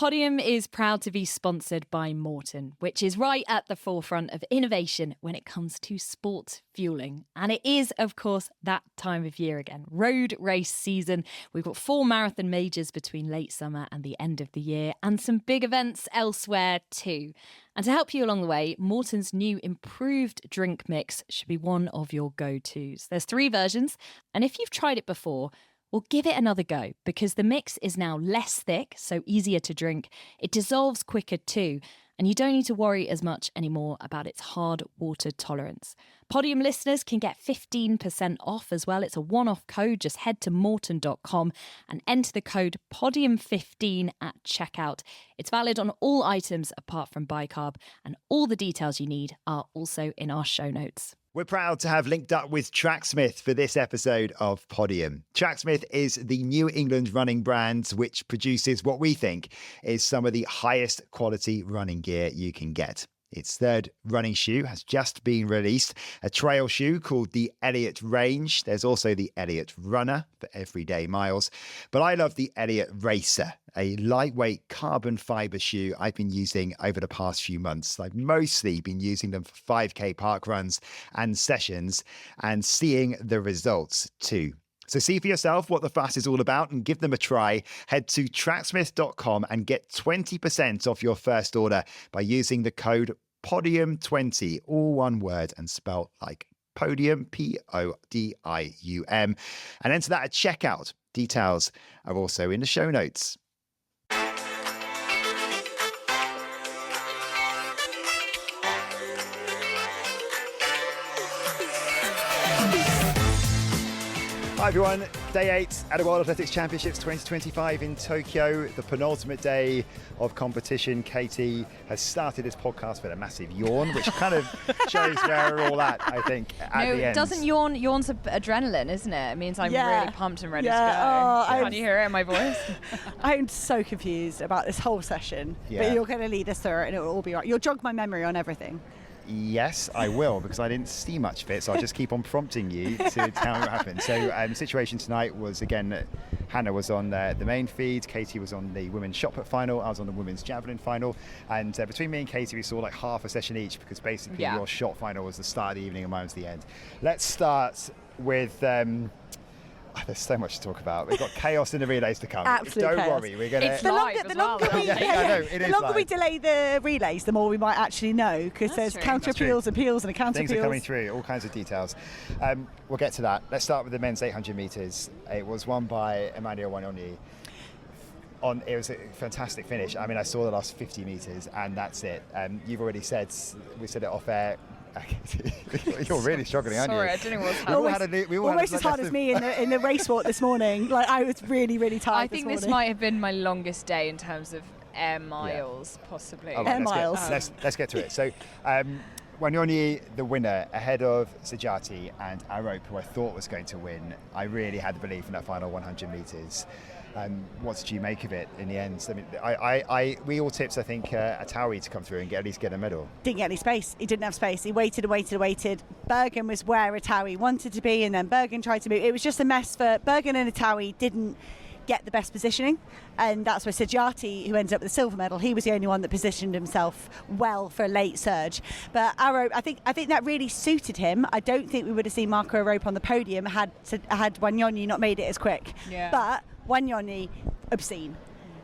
Podium is proud to be sponsored by Morton, which is right at the forefront of innovation when it comes to sports fueling. And it is, of course, that time of year again, road race season. We've got 4 marathon majors between late summer and the end of the year, and some big events elsewhere too. And to help you along the way, Morton's new improved drink mix should be one of your go-tos. There's 3 versions, and if you've tried it before, well, give it another go, because the mix is now less thick, so easier to drink. It dissolves quicker too, and you don't need to worry as much anymore about its hard water tolerance. Podium listeners can get 15% off as well. It's a one-off code. Just head to morton.com and enter the code PODIUM15 at checkout. It's valid on all items apart from bicarb, and all the details you need are also in our show notes. We're proud to have linked up with Tracksmith for this episode of Podium. Tracksmith is the New England running brand which produces what we think is some of the highest quality running gear you can get. Its 3rd running shoe has just been released, a trail shoe called the Elliott Range. There's also the Elliott Runner for everyday miles. But I love the Elliott Racer, a lightweight carbon fibre shoe I've been using over the past few months. I've mostly been using them for 5K park runs and sessions and seeing the results too. So see for yourself what the fuss is all about and give them a try. Head to tracksmith.com and get 20% off your first order by using the code PODIUM20, all one word and spelt like podium, Podium, and enter that at checkout. Details are also in the show notes. Hi everyone, day 8 at the World Athletics Championships 2025 in Tokyo, the penultimate day of competition. Katie has started this podcast with a massive yawn, which kind of shows where we're all at, I think, at the end. No, doesn't yawn's adrenaline, isn't it? It means I'm really pumped and ready to go. Can you hear it in my voice? I'm so confused about this whole session, but you're going to lead us through it and it will all be right. You'll jog my memory on everything. Yes, I will, because I didn't see much of it, so I'll just keep on prompting you to tell me what happened. So the situation tonight was, again, Hannah was on the main feed, Katie was on the women's shot put final, I was on the women's javelin final, and between me and Katie we saw like half a session each, because basically your shot final was the start of the evening and mine was the end. Let's start with... there's so much to talk about. We've got chaos in the relays to come. Absolute chaos. Don't worry, we're going to... It's live The longer we delay the relays, the more we might actually know, because there's counter appeals and appeals and a counter appeals. Things are coming through, all kinds of details. We'll get to that. Let's start with the men's 800 metres. It was won by Emmanuel Wanyonyi. It was a fantastic finish. I mean, I saw the last 50 metres and that's it. You've already said, we said it off air, you're really struggling, aren't you? Sorry, I didn't know what was happening. Almost as hard as me in the race walk this morning. Like, I was really, really tired. I think this might have been my longest day in terms of air miles, possibly. Air miles. Let's get to it. So, Wanyonyi, the winner, ahead of Sajati and Arope, who I thought was going to win. I really had the belief in that final 100 metres. What did you make of it in the end? I mean, we all tipped, I think, Atawi to come through and at least get a medal. Didn't get any space. He didn't have space. He waited. Bergen was where Atawi wanted to be, and then Bergen tried to move. It was just a mess for Bergen, and Atawi didn't get the best positioning, and that's where Sajati, who ended up with the silver medal, he was the only one that positioned himself well for a late surge. But Arope, I think that really suited him. I don't think we would have seen Marco Arope on the podium had Wanyonyi not made it as quick. But Wanyonyi, obscene.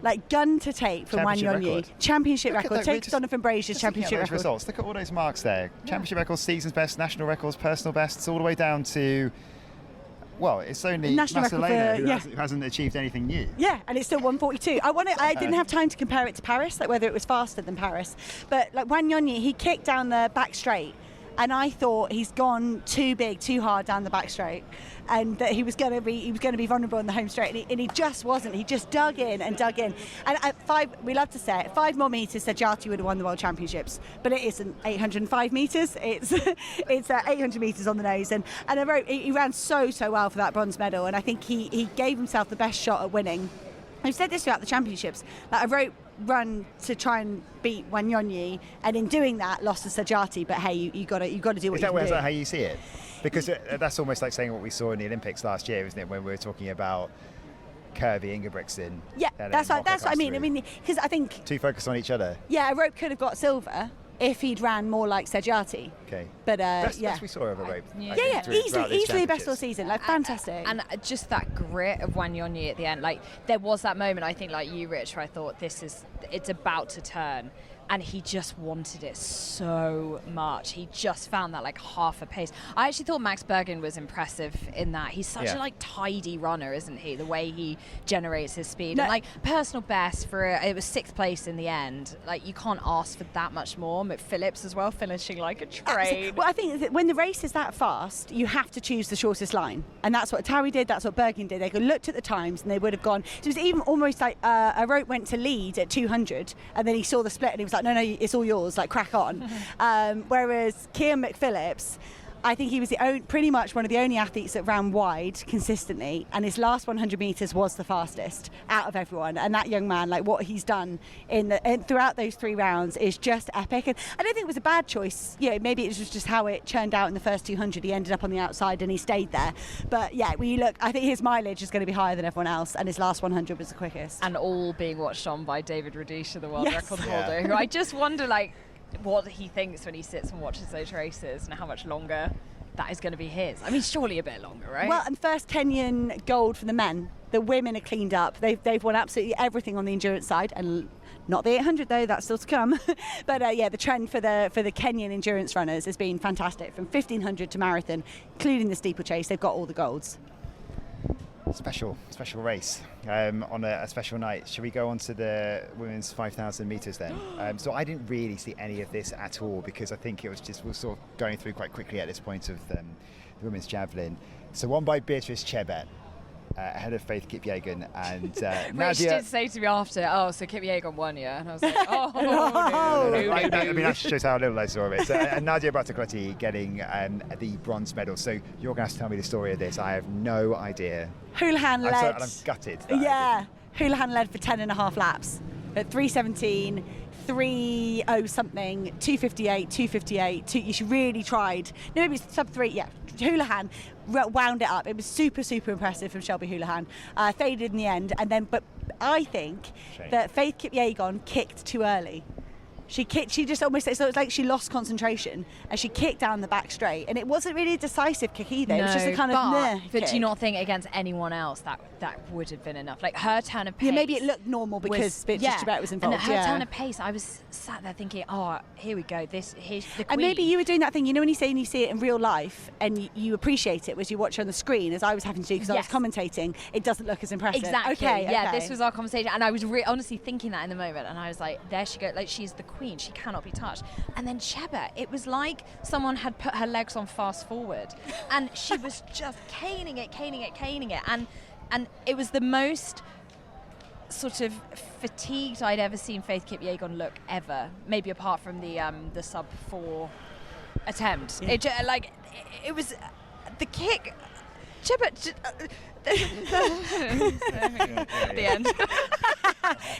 Like, gun to tape from Wanyonyi. Championship record. Takes Donovan Brazier's championship record. Results. Look at all those marks there. Championship records, season's best, national records, personal bests, all the way down to... Well, it's only Masalena who hasn't achieved anything new. Yeah, and it's still 142. I didn't have time to compare it to Paris, like whether it was faster than Paris. But like Wanyonyi, he kicked down the back straight, and I thought he's gone too big, too hard down the back straight, and that he was going to be vulnerable in the home straight, and he just wasn't. He just dug in. And at 5, we love to say it, 5 more metres, Sajati would have won the World Championships, but it isn't 805 metres. It's 800 metres on the nose, and he ran so well for that bronze medal, and I think he gave himself the best shot at winning. I've said this throughout the championships, that Arope run to try and beat Wanyonyi, and in doing that lost to Sajati. But hey, you got to do what you do. Is that how you see it? Because that's almost like saying what we saw in the Olympics last year, isn't it? When we were talking about curvy Ingebrigtsen. Yeah, that's what I mean. I mean, because I think too focused on each other. Yeah, a rope could have got silver if he'd ran more like Sedjati. Okay. But best we saw of a rope. Easily best all season. Like fantastic. And just that grit of Wanyonyi at the end. Like there was that moment, I think, like you, Rich, where I thought it's about to turn. And he just wanted it so much. He just found that like half a pace. I actually thought Max Bergen was impressive in that. He's such a like tidy runner, isn't he? The way he generates his speed. And like personal best it was 6th place in the end. Like you can't ask for that much more. McPhillips as well, finishing like a train. Well, I think that when the race is that fast, you have to choose the shortest line. And that's what Towie did, that's what Bergen did. They looked at the times and they would have gone. It was even almost like a rope went to lead at 200 and then he saw the split and he was like, no, it's all yours, like crack on. Whereas Cian McPhillips, I think he was pretty much one of the only athletes that ran wide consistently, and his last 100 metres was the fastest out of everyone. And that young man, like what he's done throughout those 3 rounds is just epic. And I don't think it was a bad choice. You know, maybe it was just how it turned out in the first 200. He ended up on the outside and he stayed there. But yeah, when you look, I think his mileage is going to be higher than everyone else, and his last 100 was the quickest. And all being watched on by David Rudisha, the world record holder, who I just wonder, like, what he thinks when he sits and watches those races and how much longer that is going to be his. I mean, surely a bit longer, right? Well, and first Kenyan gold for the men. The women are cleaned up. They've won absolutely everything on the endurance side, and not the 800 though. That's still to come. But the trend for the Kenyan endurance runners has been fantastic. From 1500 to marathon, including the steeplechase, they've got all the golds. Special race on a special night. Should we go on to the women's 5,000 metres then? So I didn't really see any of this at all because I think it was just, we're sort of going through quite quickly at this point of the women's javelin. So won by Beatrice Chebet, ahead of Faith Kipyegon, and Rich Nadia did say to me after, so Kipyegon won, yeah, and I was like, no. I mean, that shows how little I saw of it. So, and Nadia Brattakoti getting the bronze medal. So you're going to have to tell me the story of this. I have no idea. Houlihan led. And I'm gutted. Houlihan led for 10.5 laps at 3:17. 3:0 something, 2:58, 2:58. She really tried. No, maybe it's sub 3. Yeah, Houlihan wound it up. It was super impressive from Shelby Houlihan. Faded in the end, but I think that Faith Kipyegon kicked too early. She just almost, so it was like she lost concentration and she kicked down the back straight, and it wasn't really a decisive kick either. It was just a kind of But do you not think against anyone else that would have been enough? Like her turn of pace. Yeah, maybe it looked normal because Beatrice Chebet was involved. And her turn of pace, I was sat there thinking, here we go. Here's the queen. And maybe you were doing that thing, you know, when you say you see it in real life and you appreciate it as you watch it on the screen, as I was having to do because I was commentating, it doesn't look as impressive. Exactly. Okay. Yeah, this was our conversation, and I was honestly thinking that in the moment, and I was like, there she goes, like she's the queen, she cannot be touched. And then Chebet, it was like someone had put her legs on fast forward, and she was just caning it, and it was the most sort of fatigued I'd ever seen Faith Kipyegon look ever, maybe apart from the sub 4 attempt. Yeah. It was the kick. Chebet. The end.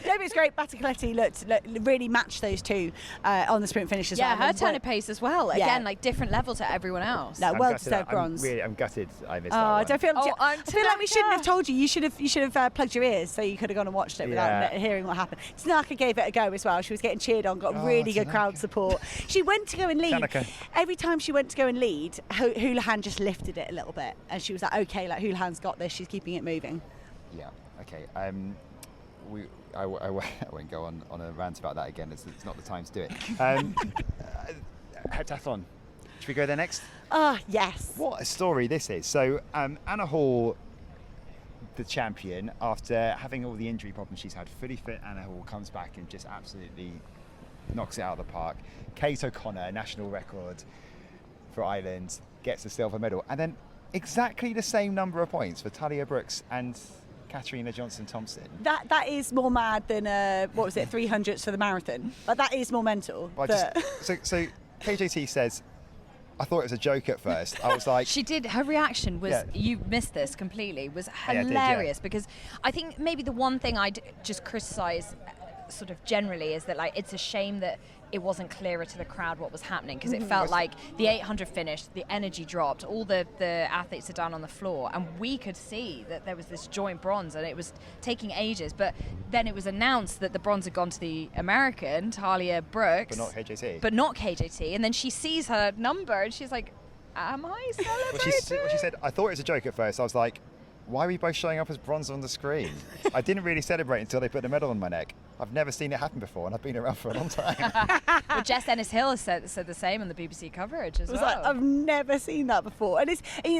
No, but it's great. Brattakoti looked really matched those two on the sprint finish as well. Yeah, her turn of pace as well. Again, like different level to everyone else. No, well deserved bronze. I'm gutted I missed that one. I feel like we shouldn't have told you. You should have plugged your ears so you could have gone and watched it without hearing what happened. Tanaka gave it a go as well. She was getting cheered on, got really good crowd support. She went to go and lead. Tanaka. Every time she went to go and lead, Houlihan just lifted it a little bit, and she was like, okay, like Houlihan's got this. She's keeping it moving. Yeah. Okay. I won't go on a rant about that again. It's not the time to do it. Heptathlon. Should we go there next? Yes. What a story this is. So Anna Hall, the champion, after having all the injury problems she's had, fully fit Anna Hall comes back and just absolutely knocks it out of the park. Kate O'Connor, national record for Ireland, gets the silver medal. And then exactly the same number of points for Talia Brooks and Katarina Johnson-Thompson. That is more mad than 300s for the marathon. But that is more mental. So KJT says, I thought it was a joke at first. I was like, she did. Her reaction was, you missed this completely, was hilarious. Because I think maybe the one thing I'd just criticise sort of generally is that like it's a shame that it wasn't clearer to the crowd what was happening, because it felt like the 800 finished, the energy dropped, all the athletes are down on the floor, and we could see that there was this joint bronze and it was taking ages, but then it was announced that the bronze had gone to the American, Talia Brooks. But not KJT. And then she sees her number and she's like, am I celebrating? Well, she said, I thought it was a joke at first. I was like, why are we both showing up as bronze on the screen? I didn't really celebrate until they put the medal on my neck. I've never seen it happen before, and I've been around for a long time. Well, Jess Ennis-Hill said the same on the BBC coverage as well. Like, I've never seen that before. And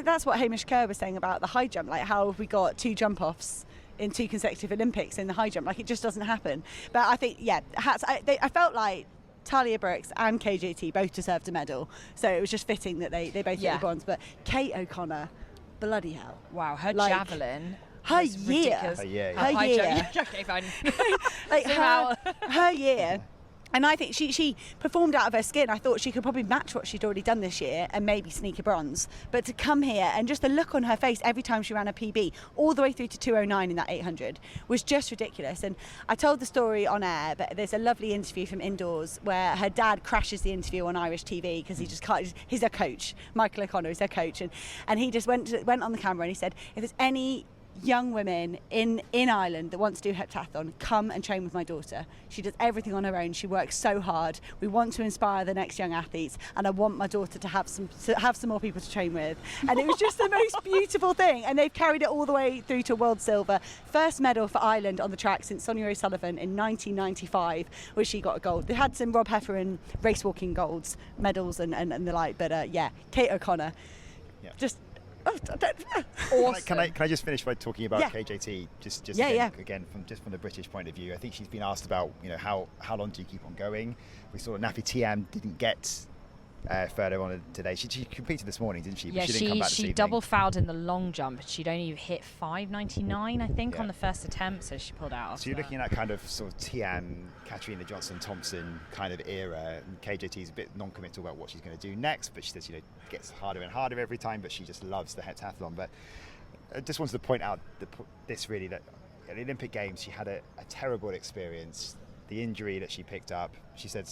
that's what Hamish Kerr was saying about the high jump. Like, how have we got 2 jump-offs in 2 consecutive Olympics in the high jump? Like, it just doesn't happen. But I think, I felt like Talia Brooks and KJT both deserved a medal. So it was just fitting that they both get the bronze. But Kate O'Connor, bloody hell. Wow, her javelin. Her year. Okay, fine. Like her year. And I think she performed out of her skin. I thought she could probably match what she'd already done this year and maybe sneak a bronze. But to come here and just the look on her face every time she ran a PB, all the way through to 2:09 in that 800, was just ridiculous. And I told the story on air, but there's a lovely interview from indoors where her dad crashes the interview on Irish TV because he just can't. He's their coach, Michael O'Connor is their coach, and he just went on the camera and he said, if there's any young women in Ireland that want to do heptathlon, come and train with my daughter. She does everything on her own. She works so hard. We want to inspire the next young athletes, and I want my daughter to have some more people to train with. And it was just the most beautiful thing, and they've carried it all the way through to world silver. First medal for Ireland on the track since Sonia O'Sullivan in 1995, where she got a gold. They had some Rob Heffernan race walking golds medals and the like, but Kate O'Connor, just awesome. Can I just finish by talking about KJT? Again, from the British point of view, I think she's been asked about, how long do you keep on going? We saw Nafi Tiam didn't get further on today. She competed this morning, didn't she? Yeah, but she didn't come back this she double fouled in the long jump. She'd only hit 5.99, I think, on the first attempt, so she pulled out. So you're looking at that kind of sort of Tiam, Katarina Johnson-Thompson kind of era. And KJT's a bit non-committal about what she's going to do next, but she says, it gets harder and harder every time, but she just loves the heptathlon. But I just wanted to point out that at the Olympic Games, she had a terrible experience. The injury that she picked up, she said,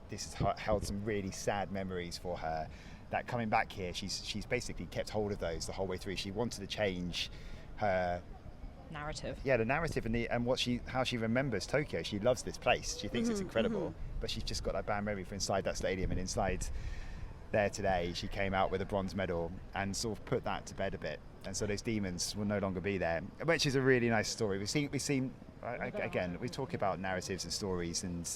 this has held some really sad memories for her. That coming back here, she's basically kept hold of those the whole way through. She wanted to change her narrative. Yeah, the narrative and how she remembers Tokyo. She loves this place. She thinks it's incredible, but she's just got that bad memory for inside that stadium, and inside there today, she came out with a bronze medal and sort of put that to bed a bit. And so those demons will no longer be there, which is a really nice story. We've seen. Again, we talk about narratives and stories and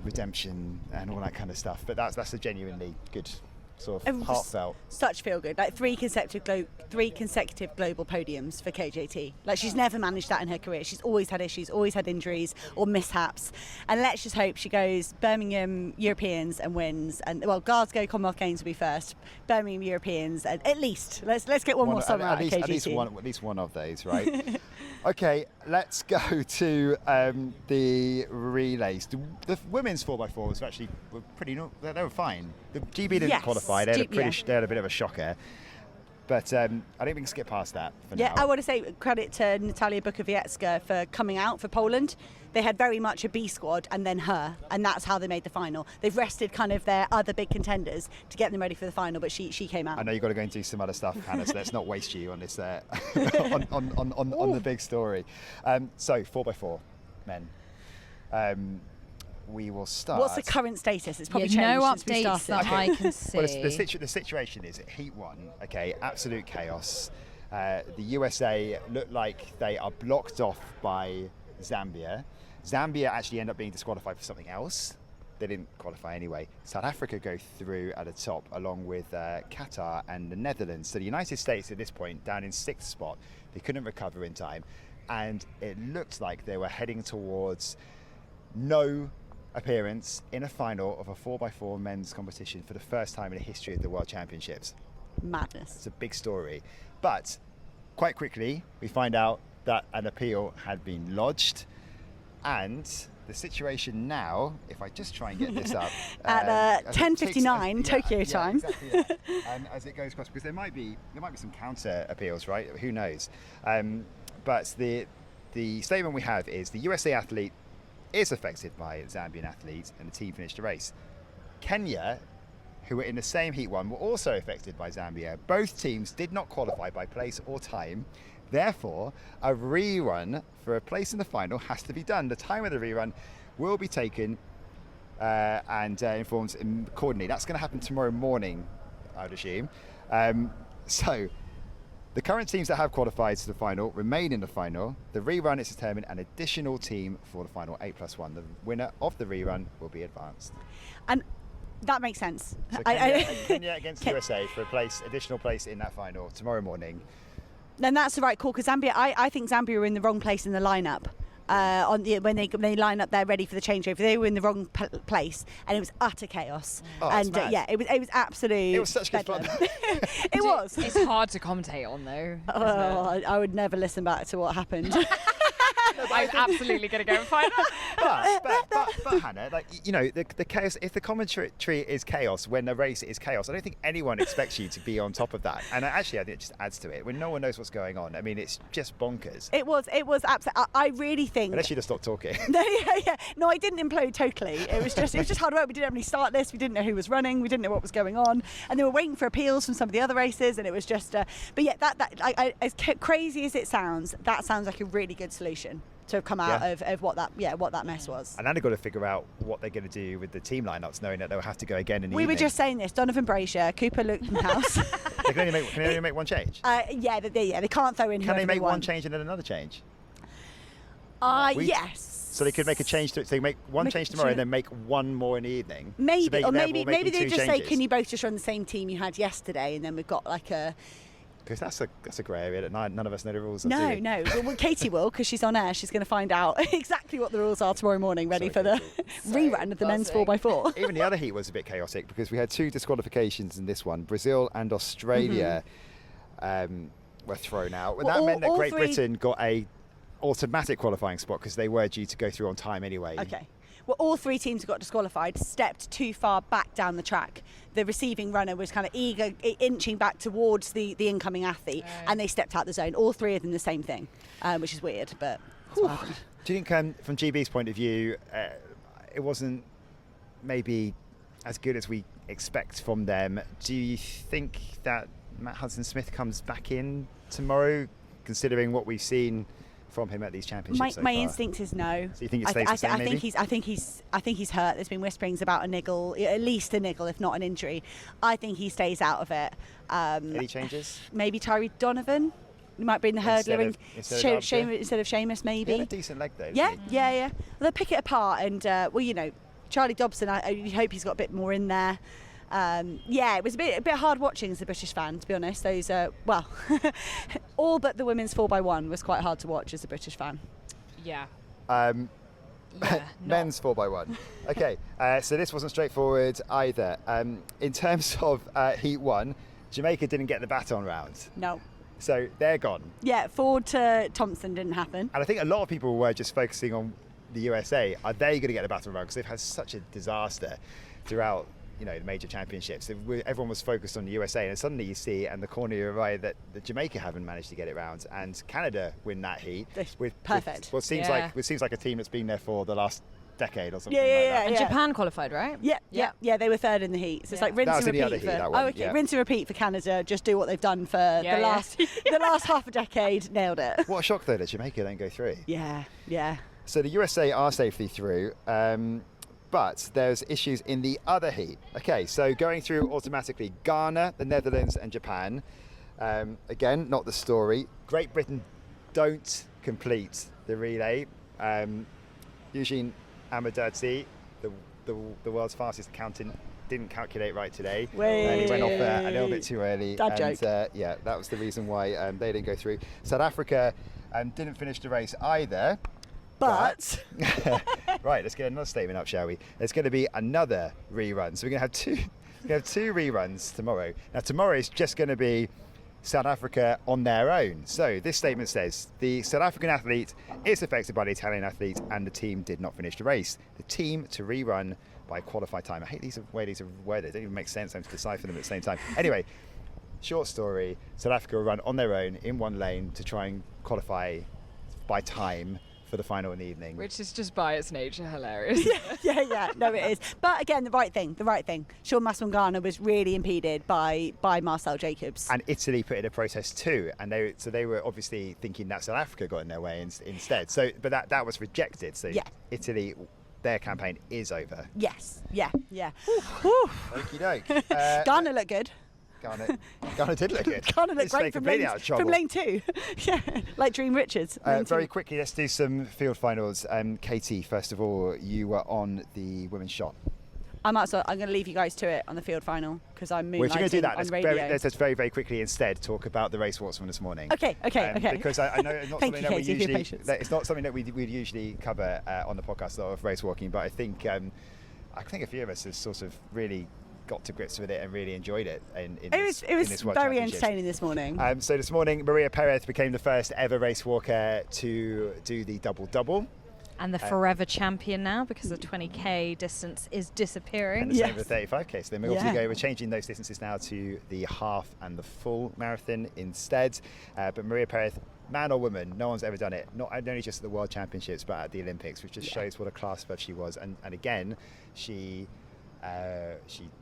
redemption and all that kind of stuff, but that's a genuinely good sort of heartfelt. Such feel good, like three consecutive global podiums for KJT. Like, she's never managed that in her career. She's always had issues, always had injuries or mishaps. And let's just hope she goes Birmingham Europeans and wins. And Glasgow Commonwealth Games will be first. Birmingham Europeans, at least. Let's get one more summer out of KJT. At least one of those, right? Okay, let's go to the relays. The women's 4x4 was actually they were fine. The GB didn't qualify. They had a bit of a shocker. But I think we can skip past that for now. I want to say credit to Natalia Bukowiecka for coming out for Poland. They had very much a B squad and then her, and that's how they made the final. They've rested kind of their other big contenders to get them ready for the final, but she came out. I know you've got to go and do some other stuff, Hannah, so let's not waste you on this on the big story. So 4x4 men. We will start. What's the current status? It's probably changed no since we updates started. that I can see. Well, the situation is Heat 1, absolute chaos. The USA look like they are blocked off by Zambia. Zambia actually end up being disqualified for something else. They didn't qualify anyway. South Africa go through at the top along with Qatar and the Netherlands. So the United States at this point down in 6th spot. They couldn't recover in time. And it looked like they were heading towards no appearance in a final of a 4x4 men's competition for the first time in the history of the World Championships. Madness. It's a big story. But quite quickly, we find out that an appeal had been lodged, and the situation now, if I just try and get this up, at 10:59 Tokyo time. Exactly, and as it goes across, because there might be some counter appeals, right? Who knows? But the statement we have is the USA athlete is affected by Zambian athletes and the team finished the race. Kenya, who were in the same Heat 1, were also affected by Zambia. Both teams did not qualify by place or time. Therefore, a rerun for a place in the final has to be done. The time of the rerun will be taken and informed accordingly. That's going to happen tomorrow morning, I would assume. So, the current teams that have qualified to the final remain in the final. The rerun is to determine an additional team for the final 8+1. The winner of the rerun will be advanced. And that makes sense. So Kenya against USA for additional place in that final tomorrow morning. And that's the right call, because Zambia, I think Zambia were in the wrong place in the lineup. When they line up there ready for the changeover, they were in the wrong place, and it was utter chaos. And it was absolute. It was such good fun. It was. It's hard to commentate on though. I would never listen back to what happened. I was absolutely going to go and find out. But Hannah, like, you know, the chaos. If the commentary is chaos when the race is chaos, I don't think anyone expects you to be on top of that. And actually, I think it just adds to it when no one knows what's going on. I mean, it's just bonkers. It was absolutely. I really think. Unless you just stop talking. No, I didn't implode totally. It was just hard work. We didn't have any start lists. We didn't know who was running. We didn't know what was going on, and they were waiting for appeals from some of the other races. And it was just. But yeah, that as crazy as it sounds, that sounds like a really good solution to have come out of what that mess was. And then they've got to figure out what they're going to do with the team lineups, knowing that they'll have to go again in the We evening. were just saying this. Donovan Brazier, Cooper Lukenhouse. They can only make one change. They can't throw in. Can they make one change and then another change? Yes. So they could make a change. So they make one change tomorrow and then make one more in the evening. Maybe, so maybe they just say, changes. "Can you both just run the same team you had yesterday?" And then we've got like a. Because that's a grey area that none of us know the rules of. No. Well, Katie will, because she's on air. She's going to find out exactly what the rules are tomorrow morning, ready for the rerun of the men's 4x4. Even the other heat was a bit chaotic because we had 2 disqualifications in this one. Brazil and Australia were thrown out. Well, that meant that Great Britain got a automatic qualifying spot because they were due to go through on time anyway. Okay. Well, all 3 teams who got disqualified stepped too far back down the track. The receiving runner was kind of inching back towards the incoming athlete, and they stepped out the zone. All 3 of them the same thing, which is weird, but. Do you think, from GB's point of view, it wasn't maybe as good as we expect from them? Do you think that Matt Hudson-Smith comes back in tomorrow, considering what we've seen from him at these championships so my far? instinct is no. So you think it stays the same, maybe? I think he's hurt. There's been whisperings about a niggle, at least a niggle, if not an injury. I think he stays out of it. Any changes? Maybe Tyree Donovan. He might bring the hurdler instead of Seamus, maybe. He had a decent leg though. Yeah. Well, they'll pick it apart, and Charlie Dobson. I hope he's got a bit more in there. It was a bit hard watching as a British fan, to be honest. Those all but the women's 4x1 was quite hard to watch as a British fan. Yeah. Men's 4x1. Okay, so this wasn't straightforward either. In terms of Heat 1, Jamaica didn't get the baton round. No. So they're gone. Yeah, Ford to Thompson didn't happen. And I think a lot of people were just focusing on the USA. Are they going to get the baton round? Because they've had such a disaster throughout the major championships. Everyone was focused on the USA, and suddenly you see in the corner of your eye that the Jamaica haven't managed to get it round, and Canada win that heat. Perfect. It seems like a team that's been there for the last decade or something And Japan qualified, right? Yeah, they were third in the heat. So it's like rinse and repeat. Rinse and repeat for Canada. Just do what they've done for the last half a decade. Nailed it. What a shock though that Jamaica don't go through. Yeah. So the USA are safely through. But there's issues in the other heat. Okay, so going through automatically, Ghana, the Netherlands and Japan. Again, not the story. Great Britain don't complete the relay. Eugene Amadadzi, the world's fastest accountant, didn't calculate right today. And he went off a little bit too early. Joke. That was the reason why they didn't go through. South Africa didn't finish the race either. But right, let's get another statement up, shall we? There's going to be another rerun. So we're going to have two reruns tomorrow. Now tomorrow is just going to be South Africa on their own. So this statement says the South African athlete is affected by the Italian athlete, and the team did not finish the race. The team to rerun by qualified time. I hate these are worded. They don't even make sense. I have to decipher them at the same time. Anyway, short story. South Africa will run on their own in one lane to try and qualify by time for the final in the evening. Which is just by its nature hilarious. yeah. No, it is. But again, the right thing. Sean Maswangana was really impeded by Marcel Jacobs. And Italy put in a protest too, and they were obviously thinking that South Africa got in their way instead. So, but that was rejected. So Italy, their campaign is over. Yes. Yeah. Okie doke. Ghana looked good. Ghana did look good. Ghana looked great from lane 2. Yeah, like Dream Richards. Very quickly, let's do some field finals. Katie, first of all, you were on the women's shot. I'm going to leave you guys to it on the field final because I'm moonlighting if you're going to do that, on radio. let's very, very quickly instead talk about the race walks from this morning. Okay. Because I know it's not something that we usually. It's not something that we'd usually cover on the podcast, a lot of race walking. But I think a few of us have sort of really got to grips with it and really enjoyed it. It was very entertaining this morning. So this morning, Maria Perez became the first ever race walker to do the double-double. And the forever champion now, because the 20k distance is disappearing. And the same with the 35k. So then we're changing those distances now to the half and the full marathon instead. But Maria Perez, man or woman, no one's ever done it. Not only just at the World Championships, but at the Olympics, which just shows what a class stud she was. And again, she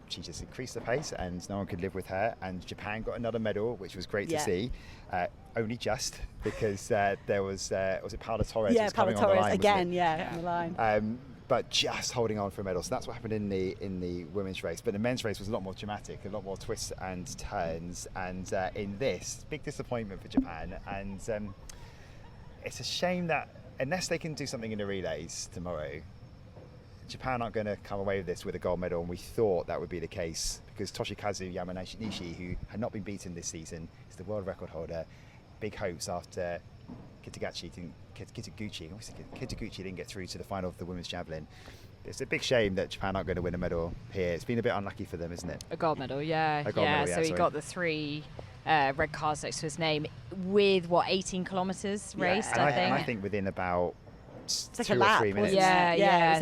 just increased the pace, and no one could live with her. And Japan got another medal, which was great to see. Only just because there was it Paula Torres? Yeah, Paula Torres again. On the line. But just holding on for a medal. So that's what happened in the women's race. But the men's race was a lot more dramatic, a lot more twists and turns. And in this, big disappointment for Japan. And it's a shame that unless they can do something in the relays tomorrow, Japan aren't going to come away with this with a gold medal, and we thought that would be the case because Toshikazu Yamanishi, who had not been beaten this season, is the world record holder. Big hopes after Kitaguchi didn't get through to the final of the women's javelin. It's a big shame that Japan aren't going to win a medal here. It's been a bit unlucky for them, isn't it? A gold medal, yeah. So he got the 3 red cards next to his name with 18 kilometres raced, I think. And I think within about it's like 2 a lap, or 3 minutes. It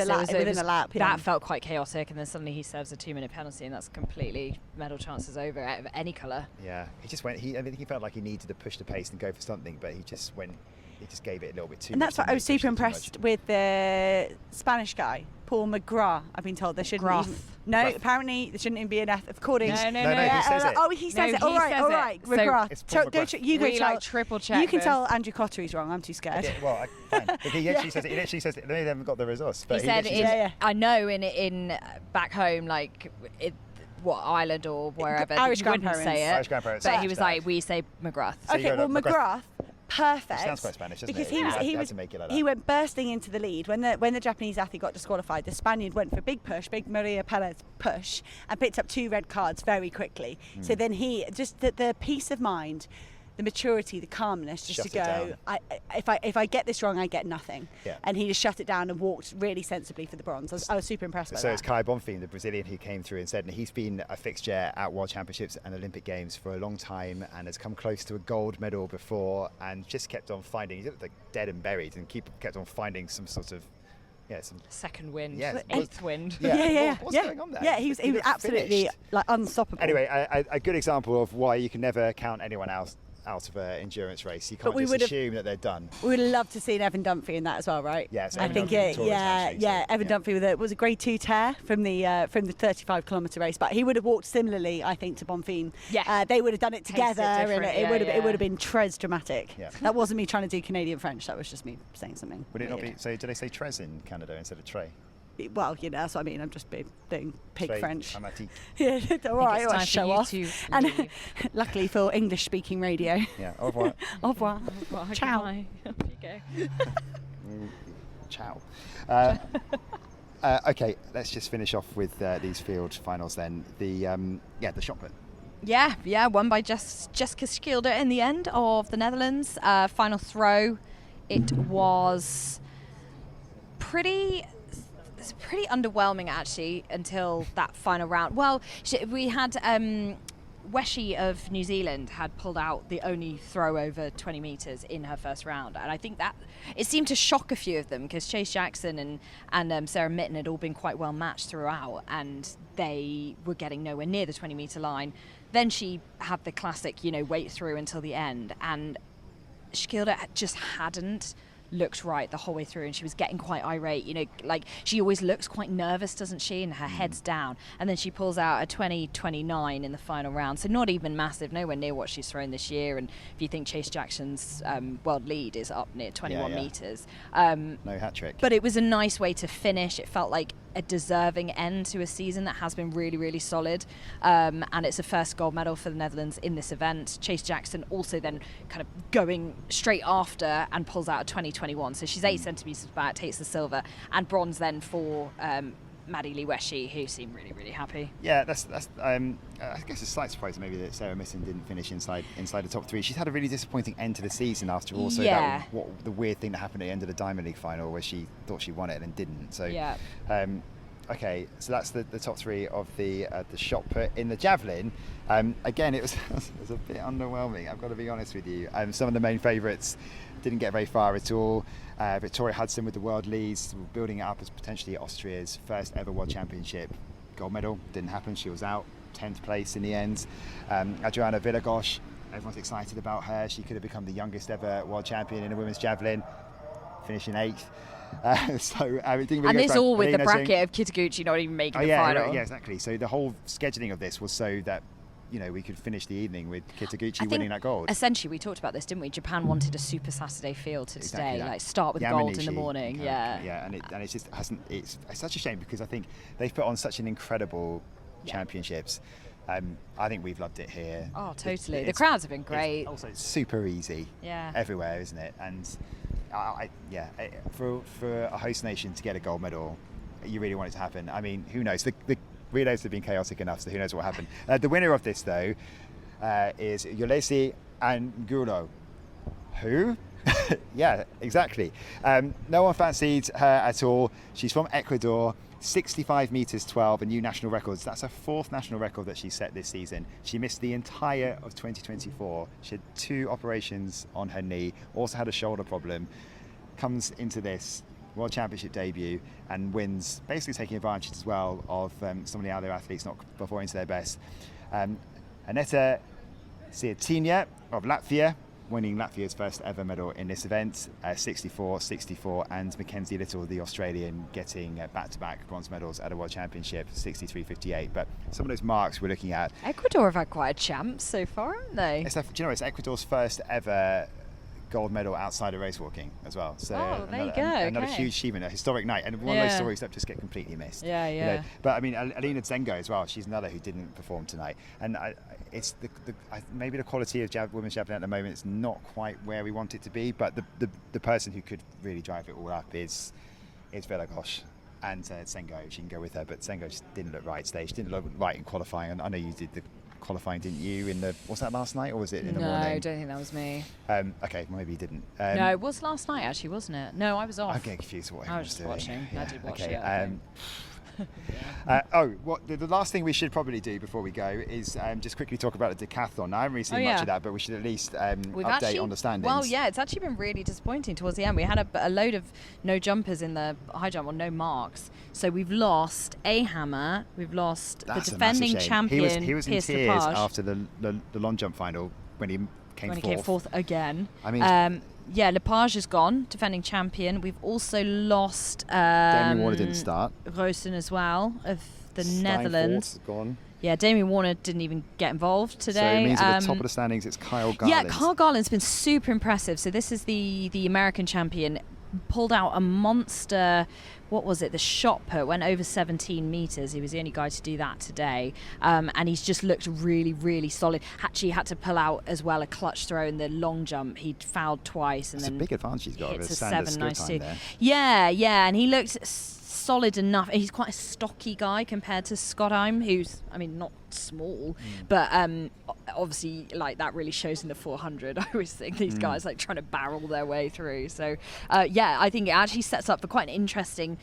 was within a lap. That felt quite chaotic, and then suddenly he serves a 2-minute penalty, and that's completely medal chances over out of any colour. Yeah, he just went. I think he felt like he needed to push the pace and go for something, but he just gave it a little bit too much. And that's what I was super impressed with the Spanish guy, Paul McGrath. I've been told there shouldn't apparently there shouldn't even be an F. According No, he says it. Oh, he says it. All right. McGrath. Triple check. You can tell Andrew Cotter he's wrong. I'm too scared. Okay, well, fine. But he actually says it. He actually says it. They haven't got the resource. But he said, I know in back home, like Ireland or wherever, Irish you wouldn't grandparents. say it. Irish grandparents. But he was like, we say McGrath. So okay, well, McGrath. Perfect. It sounds quite Spanish, doesn't because it? He went bursting into the lead when the Japanese athlete got disqualified. The Spaniard went for a big Maria Perez push, and picked up 2 red cards very quickly. So then he just the peace of mind, the maturity, the calmness, just shut to go. If I get this wrong, I get nothing. Yeah. And he just shut it down and walked really sensibly for the bronze. I was super impressed by that. So it's Kai Bonfim, the Brazilian, who came through and said, and he's been a fixture at World Championships and Olympic Games for a long time, and has come close to a gold medal before, and just kept on finding. He looked like dead and buried, and kept on finding some sort of. Yeah, some second wind, yeah, 8th wind. Yeah. What's going on there? Yeah, he was absolutely unstoppable. Anyway, a good example of why you can never count anyone else out of an endurance race. You can't just assume that they're done. We would love to see Evan Dunphy in that as well, right? Yeah, so I think Evan Dunphy was a grade 2 tear from the 35-kilometre race, but he would have walked similarly, I think, to Bonfim. Yeah, they would have done it together, and it would have been très dramatic. Yeah. That wasn't me trying to do Canadian French. That was just me saying something. Would it not be? So, do they say tres in Canada instead of tray? Well, that's what I mean. I'm just doing pig Très French. dramatique. Yeah, all right, I'll show off. And luckily for English-speaking radio. Yeah, au revoir. Au revoir. Ciao. Ciao. Okay, let's just finish off with these field finals then. The shot put. Yeah, won by Jessica Schilder in the end of the Netherlands. Final throw. It was pretty underwhelming actually until that final round. Well, we had Weshi of New Zealand had pulled out the only throw over 20 metres in her first round, and I think that it seemed to shock a few of them because Chase Jackson and Sarah Mitten had all been quite well matched throughout, and they were getting nowhere near the 20-metre line. Then she had the classic, wait through until the end, and Schilder just hadn't looked right the whole way through, and she was getting quite irate. You know, like she always looks quite nervous, doesn't she? And her head's down, and then she pulls out a 20:29 in the final round. So not even massive, nowhere near what she's thrown this year. And if you think Chase Jackson's world lead is up near 21 meters, no hat trick. But it was a nice way to finish. It felt like a deserving end to a season that has been really, really solid, and it's a first gold medal for the Netherlands in this event. Chase Jackson also then kind of going straight after and pulls out a 20:21, so she's 8 centimeters back, takes the silver, and bronze then for Maddie Lee-Weshi, who seemed really, really happy. Yeah, that's I guess a slight surprise maybe that Sarah Misson didn't finish inside the top 3. She's had a really disappointing end to the season after also the weird thing that happened at the end of the Diamond League final where she thought she won it and then didn't. So okay, so that's the top 3 of the shot put. In the javelin, again it was a bit underwhelming, I've got to be honest with you. Some of the main favourites didn't get very far at all. Victoria Hudson with the world leads, building it up as potentially Austria's first ever World Championship gold medal. Didn't happen, she was out, 10th place in the end. Adriana Villagosh, everyone's excited about her. She could have become the youngest ever world champion in a women's javelin, finishing 8th. It didn't really and go this for all with the Alina bracket of Kitaguchi not even making the final. Yeah, exactly. So the whole scheduling of this was so that we could finish the evening with Kitaguchi winning that gold. Essentially, we talked about this, didn't we? Japan wanted a Super Saturday field to today, like start with Yamanishi, gold in the morning. And it just hasn't. It's such a shame because I think they've put on such an incredible championships. I think we've loved it here. Oh, totally. The crowds have been great. It's super easy. Yeah. Everywhere, isn't it? And for a host nation to get a gold medal, you really want it to happen. I mean, who knows? The relays have been chaotic enough, so who knows what happened. The winner of this, though, is Yolesi Angulo. Who? Yeah, exactly. No one fancied her at all. She's from Ecuador. 65 meters 12, a new national record. That's her 4th national record that she set this season. She missed the entire of 2024. She had 2 operations on her knee, also had a shoulder problem. Comes into this World Championship debut and wins, basically taking advantage as well of some of the other athletes not performing to their best. Aneta Sietinia of Latvia, winning Latvia's first ever medal in this event, 64, and Mackenzie Little, the Australian, getting back-to-back bronze medals at a World Championship, 63.58. But some of those marks we're looking at... Ecuador have had quite a champ so far, haven't they? It's Ecuador's first ever gold medal outside of race walking as well. So there you go. Another huge achievement, a historic night, and one of those stories that just get completely missed. But I mean, Alina Zengo as well. She's another who didn't perform tonight, and it's maybe the quality of women's javelin at the moment is not quite where we want it to be. But the person who could really drive it all up is Villagosh and Zengo. She can go with her, but Zengo just didn't look right today. She didn't look right in qualifying, and I know you did the qualifying, didn't you? Was that last night or was it in the morning? No, I don't think that was me. Okay, maybe you didn't. No, it was last night actually, wasn't it? No, I was off. I'm getting confused what I was just watching. Yeah, I did watch it. The last thing we should probably do before we go is just quickly talk about the decathlon. I haven't really seen much of that, but we should at least update on the standings. Well, yeah, it's actually been really disappointing towards the end. We had a load of no jumpers in the high jump, or no marks. So we've lost A Hammer, we've lost the defending champion. He was in tears after the long jump final when he came fourth again. I mean, Lepage is gone, defending champion. We've also lost Damien Warner didn't start. Roosen as well, of the Netherlands. Gone. Yeah, Damien Warner didn't even get involved today. So it means at the top of the standings it's Kyle Garland. Yeah, Kyle Garland's been super impressive. So this is the American champion. Pulled out a monster, what was it, the shot put, went over 17 metres. He was the only guy to do that today. And he's just looked really, really solid. Actually had to pull out as well a clutch throw in the long jump. He'd fouled twice. And That's then a big advantage he's got hits over a Sanders' 7.92. there. Yeah, and he looked solid enough. He's quite a stocky guy compared to Scottheim, who's, I mean, not small, but obviously, like, that really shows in the 400. I always think these guys like trying to barrel their way through. So I think it actually sets up for quite an interesting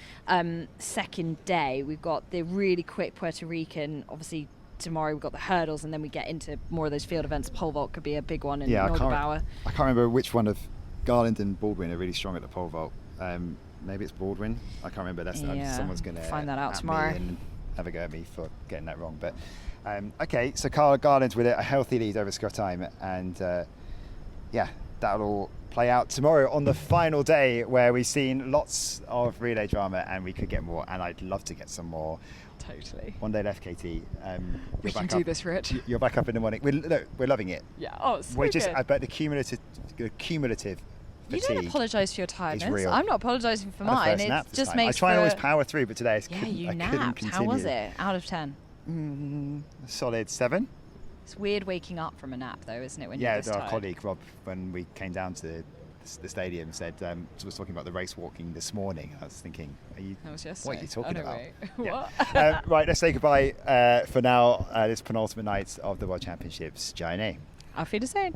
second day. We've got the really quick Puerto Rican, obviously. Tomorrow we've got the hurdles, and then we get into more of those field events. Pole vault could be a big one in Norgebauer. I can't remember which one of Garland and Baldwin are really strong at the pole vault. Maybe it's Baldwin. I can't remember. Someone's going to find that out tomorrow and have a go at me for getting that wrong. But okay, so Kyle Garland with a healthy lead over Scottheim, and that'll all play out tomorrow on the final day, where we've seen lots of relay drama and we could get more, and I'd love to get some more. Totally. One day left, Katie. We can do this, Rich. You're back up in the morning. We're loving it. Yeah. Oh, it's so We're good. I bet the cumulative You fatigue. don't apologise for your tiredness. real. I'm not apologising for I had a mine. first nap It this just time. makes I try and for- always power through, but today Yeah, I you couldn't napped. continue. How was it? Out of 10. Solid 7. It's weird waking up from a nap, though, isn't it? When Yeah, you're this our tired? colleague Rob, when we came down to the stadium, said was talking about the race walking this morning. I was thinking, That was yesterday. what are you talking Oh, no, about? wait. Yeah. What? Right, let's say goodbye for now. This penultimate night of the World Championships. Jai Ne. Auf Wiedersehen.